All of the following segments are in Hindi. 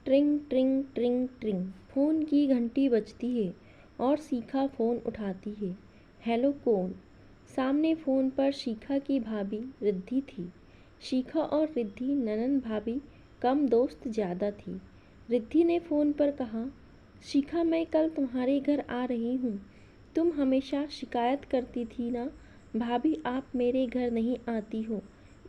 ट्रिंग ट्रिंग ट्रिंग ट्रिंग फ़ोन की घंटी बजती है और शिखा फ़ोन उठाती है। हेलो कौन? सामने फ़ोन पर शिखा की भाभी रिद्धि थी। शिखा और रिद्धि ननंद भाभी कम दोस्त ज़्यादा थी। रिद्धि ने फ़ोन पर कहा, शिखा मैं कल तुम्हारे घर आ रही हूँ। तुम हमेशा शिकायत करती थी ना भाभी आप मेरे घर नहीं आती हो,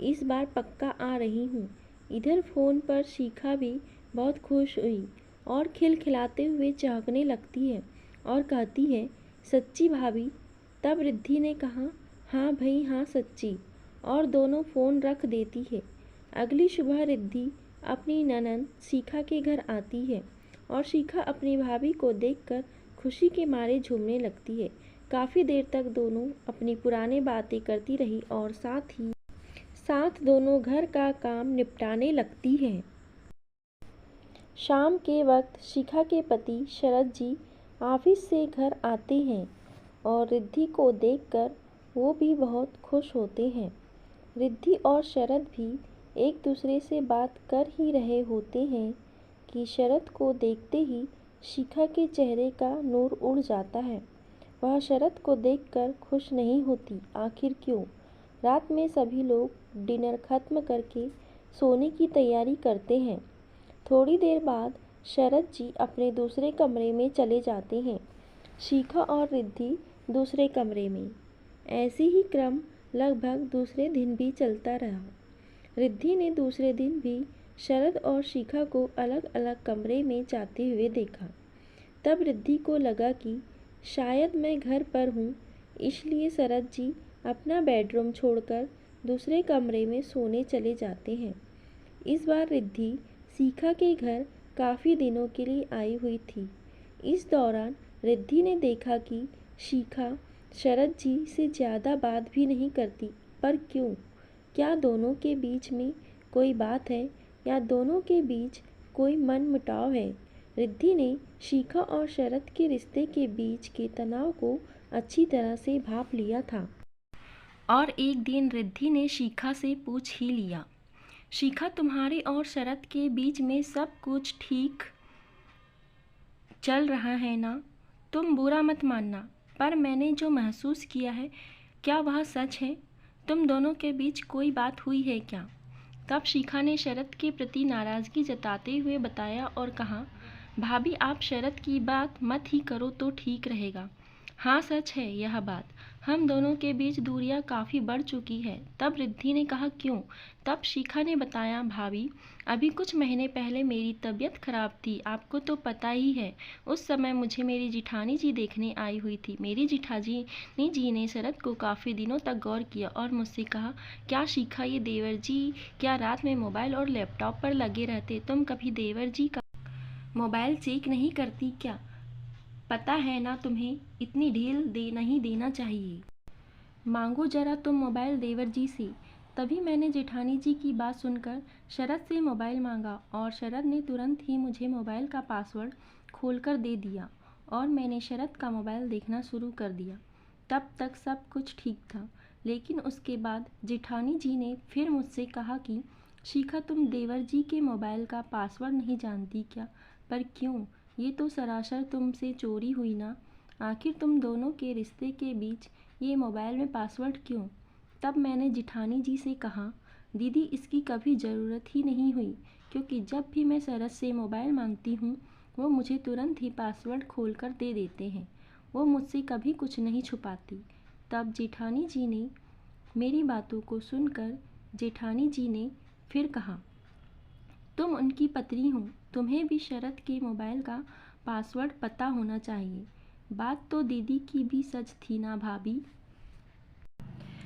इस बार पक्का आ रही हूँ। इधर फ़ोन पर शिखा भी बहुत खुश हुई और खिलखिलाते हुए चहकने लगती है और कहती है, सच्ची भाभी? तब रिद्धि ने कहा, हाँ भाई हाँ सच्ची, और दोनों फ़ोन रख देती है। अगली सुबह रिद्धि अपनी ननंद शिखा के घर आती है और शिखा अपनी भाभी को देखकर खुशी के मारे झूमने लगती है। काफ़ी देर तक दोनों अपनी पुरानी बातें करती रही और साथ दोनों घर का काम निपटाने लगती हैं। शाम के वक्त शिखा के पति शरद जी ऑफिस से घर आते हैं और रिद्धि को देखकर वो भी बहुत खुश होते हैं। रिद्धि और शरद भी एक दूसरे से बात कर ही रहे होते हैं कि शरद को देखते ही शिखा के चेहरे का नूर उड़ जाता है। वह शरद को देखकर खुश नहीं होती, आखिर क्यों? रात में सभी लोग डिनर खत्म करके सोने की तैयारी करते हैं। थोड़ी देर बाद शरद जी अपने दूसरे कमरे में चले जाते हैं। शिखा और रिद्धि दूसरे कमरे में। ऐसे ही क्रम लगभग दूसरे दिन भी चलता रहा। रिद्धि ने दूसरे दिन भी शरद और शिखा को अलग अलग कमरे में जाते हुए देखा। तब रिद्धि को लगा कि शायद मैं घर पर हूँ, इसलिए शरद जी अपना बेडरूम छोड़कर दूसरे कमरे में सोने चले जाते हैं। इस बार रिद्धि शिखा के घर काफ़ी दिनों के लिए आई हुई थी। इस दौरान रिद्धि ने देखा कि शिखा शरद जी से ज़्यादा बात भी नहीं करती, पर क्यों? क्या दोनों के बीच में कोई बात है या दोनों के बीच कोई मनमुटाव है? रिद्धि ने शिखा और शरद के रिश्ते के बीच के तनाव को अच्छी तरह से भांप लिया था। और एक दिन रिद्धि ने शिखा से पूछ ही लिया, शिखा तुम्हारे और शरद के बीच में सब कुछ ठीक चल रहा है ना? तुम बुरा मत मानना, पर मैंने जो महसूस किया है क्या वह सच है? तुम दोनों के बीच कोई बात हुई है क्या? तब शिखा ने शरद के प्रति नाराज़गी जताते हुए बताया और कहा, भाभी आप शरद की बात मत ही करो तो ठीक रहेगा। हाँ सच है यह बात, हम दोनों के बीच दूरियां काफ़ी बढ़ चुकी है। तब रिद्धि ने कहा क्यों? तब शिखा ने बताया, भाभी अभी कुछ महीने पहले मेरी तबीयत खराब थी, आपको तो पता ही है। उस समय मुझे मेरी जिठानी जी देखने आई हुई थी। मेरी जिठानी जी ने शरद को काफ़ी दिनों तक गौर किया और मुझसे कहा, क्या शिखा ये देवर जी क्या रात में मोबाइल और लैपटॉप पर लगे रहते? तुम कभी देवर जी का मोबाइल चेक नहीं करती क्या? पता है ना तुम्हें इतनी ढील नहीं देना चाहिए। मांगो जरा तुम मोबाइल देवर जी से। तभी मैंने जेठानी जी की बात सुनकर शरद से मोबाइल मांगा और शरद ने तुरंत ही मुझे मोबाइल का पासवर्ड खोलकर दे दिया और मैंने शरद का मोबाइल देखना शुरू कर दिया। तब तक सब कुछ ठीक था, लेकिन उसके बाद जेठानी जी ने फिर मुझसे कहा कि शिखा तुम देवर जी के मोबाइल का पासवर्ड नहीं जानती क्या? पर क्यों? ये तो सरासर तुमसे चोरी हुई ना। आखिर तुम दोनों के रिश्ते के बीच ये मोबाइल में पासवर्ड क्यों? तब मैंने जिठानी जी से कहा, दीदी इसकी कभी ज़रूरत ही नहीं हुई, क्योंकि जब भी मैं शरद से मोबाइल मांगती हूँ वो मुझे तुरंत ही पासवर्ड खोल कर दे देते हैं। वो मुझसे कभी कुछ नहीं छुपाती। तब जेठानी जी ने मेरी बातों को सुनकर जेठानी जी ने फिर कहा, तुम उनकी पत्नी हो, तुम्हें भी शरद के मोबाइल का पासवर्ड पता होना चाहिए। बात तो दीदी की भी सच थी ना भाभी।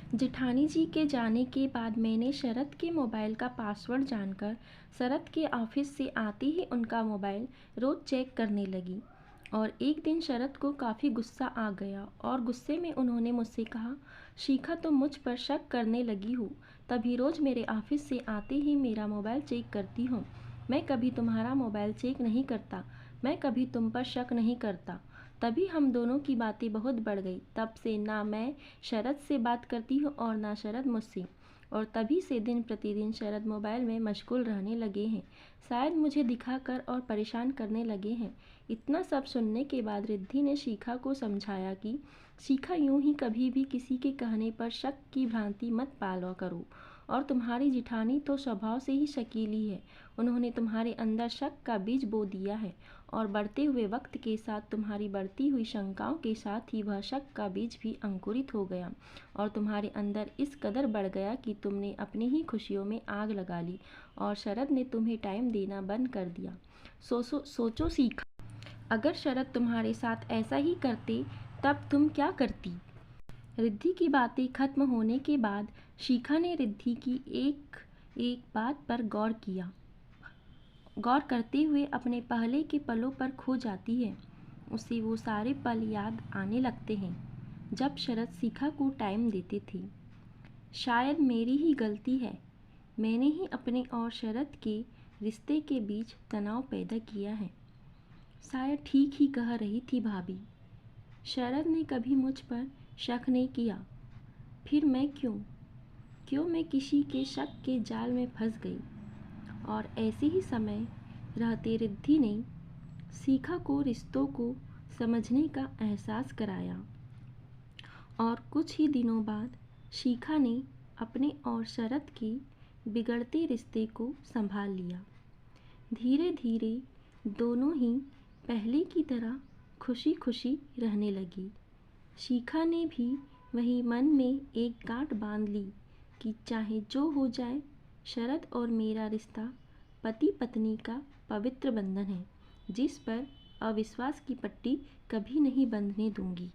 जेठानी जी के जाने के बाद मैंने शरद के मोबाइल का पासवर्ड जानकर शरद के ऑफिस से आते ही उनका मोबाइल रोज़ चेक करने लगी। और एक दिन शरद को काफ़ी गुस्सा आ गया और गुस्से में उन्होंने मुझसे कहा, शिखा तुम मुझ पर शक करने लगी हो, तभी रोज़ मेरे ऑफिस से आते ही मेरा मोबाइल चेक करती हो। मैं कभी तुम्हारा मोबाइल चेक नहीं करता, मैं कभी तुम पर शक नहीं करता। तभी हम दोनों की बातें बहुत बढ़ गई। तब से ना मैं शरद से बात करती हूँ और ना शरद मुझसे। और तभी से दिन प्रतिदिन शरद मोबाइल में मशगूल रहने लगे हैं। शायद मुझे दिखाकर और परेशान करने लगे हैं। इतना सब सुनने के बाद रिद्धि ने शिखा को समझाया कि शिखा, यूं ही कभी भी किसी के कहने पर शक की भ्रांति मत पाला करो। और तुम्हारी जिठानी तो स्वभाव से ही शकीली है। उन्होंने तुम्हारे अंदर शक का बीज बो दिया है और बढ़ते हुए वक्त के साथ तुम्हारी बढ़ती हुई शंकाओं के साथ ही वह शक का बीज भी अंकुरित हो गया और तुम्हारे अंदर इस कदर बढ़ गया कि तुमने अपनी ही खुशियों में आग लगा ली और शरद ने तुम्हें टाइम देना बंद कर दिया। सोचो शिखा, अगर शरद तुम्हारे साथ ऐसा ही करते तब तुम क्या करती? रिद्धि की बातें खत्म होने के बाद शिखा ने रिद्धि की एक एक बात पर गौर करते हुए अपने पहले के पलों पर खो जाती है। उसे वो सारे पल याद आने लगते हैं जब शरद शिखा को टाइम देते थे। शायद मेरी ही गलती है, मैंने ही अपने और शरद के रिश्ते के बीच तनाव पैदा किया है। शायद ठीक ही कह रही थी भाभी। शरद ने कभी मुझ पर शक नहीं किया, फिर मैं क्यों मैं किसी के शक के जाल में फंस गई। और ऐसे ही समय रहते रिद्धि ने शिखा को रिश्तों को समझने का एहसास कराया और कुछ ही दिनों बाद शिखा ने अपने और शरद के बिगड़ते रिश्ते को संभाल लिया। धीरे धीरे दोनों ही पहले की तरह खुशी खुशी रहने लगी। शिखा ने भी वही मन में एक गांठ बांध ली कि चाहे जो हो जाए, शरद और मेरा रिश्ता पति पत्नी का पवित्र बंधन है जिस पर अविश्वास की पट्टी कभी नहीं बंधने दूंगी।